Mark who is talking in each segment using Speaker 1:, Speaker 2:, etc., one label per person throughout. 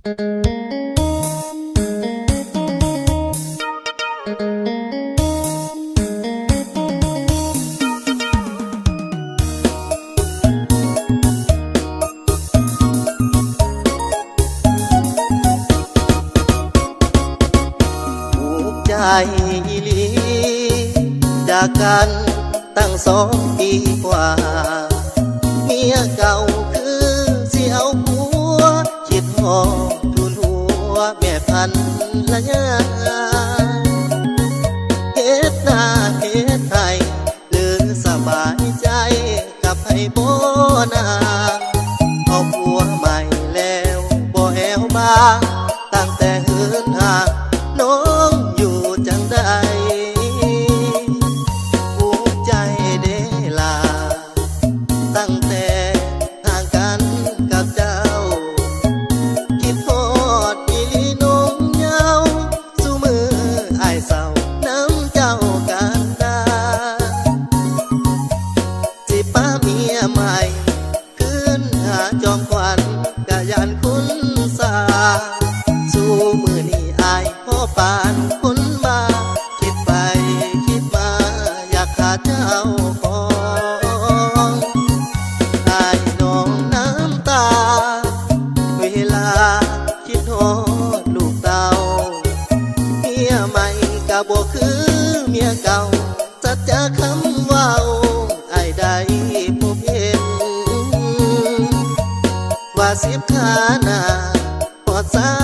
Speaker 1: ใจอีหลีจากกันตั้ง2 ปีกว่าเมียเก่าคือเสียวผัวคิดหอดทุนหัวแม่พันละยาเฮ็ดหน้าเฮ็ดไทยหรือสบายใจกับให้บ่นาเอาผัวใหม่แล้วบ่แหวบางตั้งแต่เหินห่างน้องอยู่จังใดภูมิใจเด้ลาตั้งแต่ห่างกันกับเจ้าคิดฮอดอีหลีน้องเหงาสู่มืออ้ายเศร้าน้ำเจ้ากันดาสิป้าเมียใหม่ขึ้นหาจอมขวัญกะยานคุณสาสู่มือนี้อ้ายพ่อปานคนบ้าคิดไปคิดมาอยากขาดเจ้าของอ้ายน้องน้ำตาเวลาคิดฮอดลูกเต้าเมียใหม่กะบ่คือเมียเก่าสัจจะคำเว้าอ้ายได้พบเห็นว่า10 ขาหน้าพอเศร้า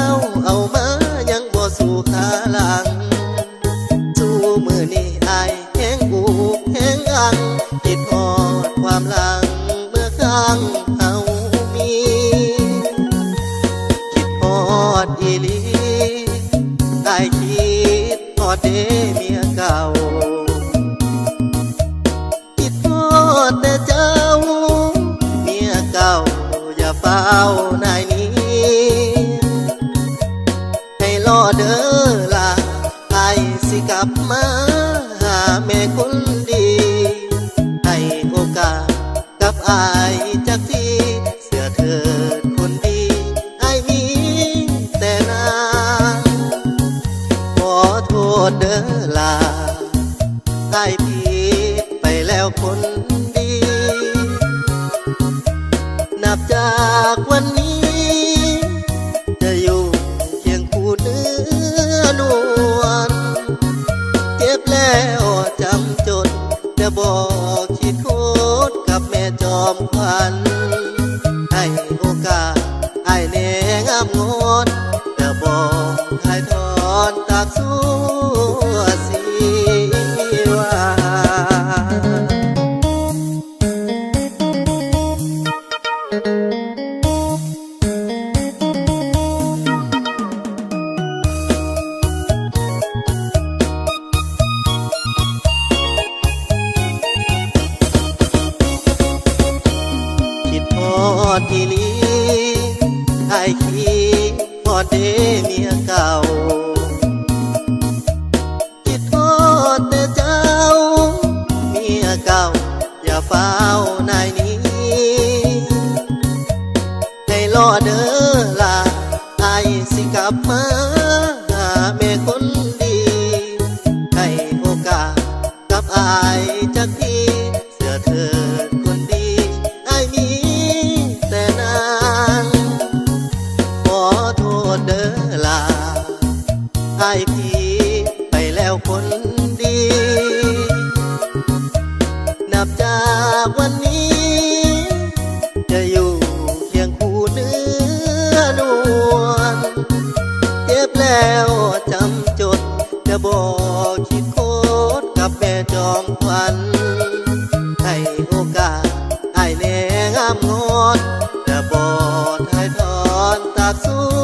Speaker 1: เอามายังบ่สู่ขาหลังสู่มือนี้อายแห้งอูแห้งอังคิดฮอดความหลังเมื่อครั้งเฮามีคิดฮอดอีหลีอายคิดฮอดเด้เมียเก่าคิดฮอดแต่เจ้าเมียเก่าอย่าเฝ้านายนี้ให้รอเด้อล่ะอ้ายสิกลับมาหาแม่คนดีให้โอกาสกับอ้ายจักทีเสื้อเถิดคนดีอ้ายมีแต่นางขอโทษเด้อล่ะอ้ายผิดไปแล้วคนดีนับจากวันนี้จะอยู่เคียงคู่เนื้อนวลเจ็บแล้วจำจดจะบอกคิดโคตรกับแม่จอมขวัญให้โอกาสไอ้แนงามงดจะบอกให้ถอนตากสู้สีวาทีลีไอ้คิดฮอดเด้เมียเก่าคิดฮอดแต่เจ้าเมียเก่าอย่าเฝ้านายนี้ให้รอเด้อล่ะไอ้สิกลับมาหาแม่คนดีให้โอกาสกับไอ้จักทีเสื้อเถิดคนดีไอ้มีแต่นางขอโทษเด้อล่ะอ้ายผิดไปแล้วคนดีนับจากวันนี้จะอยู่เคียงคู่เนื้อนวลเจ็บแล้วจำจดจะบอกคิดโคตรกับแม่จอมขวัญให้โอกาสไอ้แนงามงดจะบอกให้ถอนตากสู้